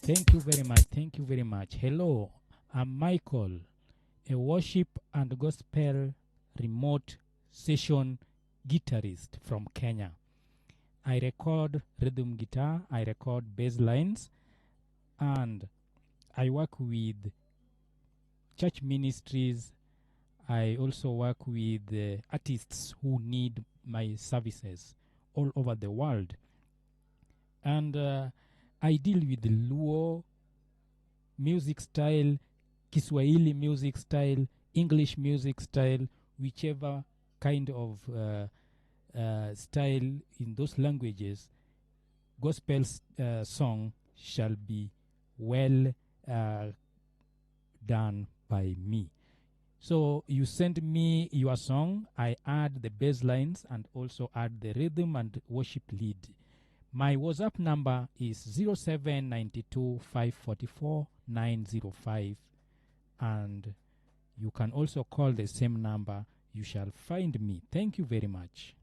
Thank you very much. Thank you very much. Hello, I'm Michael, a worship and gospel remote session guitarist from Kenya. I record rhythm guitar, I record bass lines, and I work with church ministries. I also work with artists who need my services all over the world. And I deal with the Luo music style, Kiswahili music style, English music style, whichever kind of style in those languages, gospel song shall be well done by me. So you send me your song, I add the bass lines and also add the rhythm and worship lead. My WhatsApp number is 0792 544 905, and you can also call the same number. You shall find me. Thank you very much.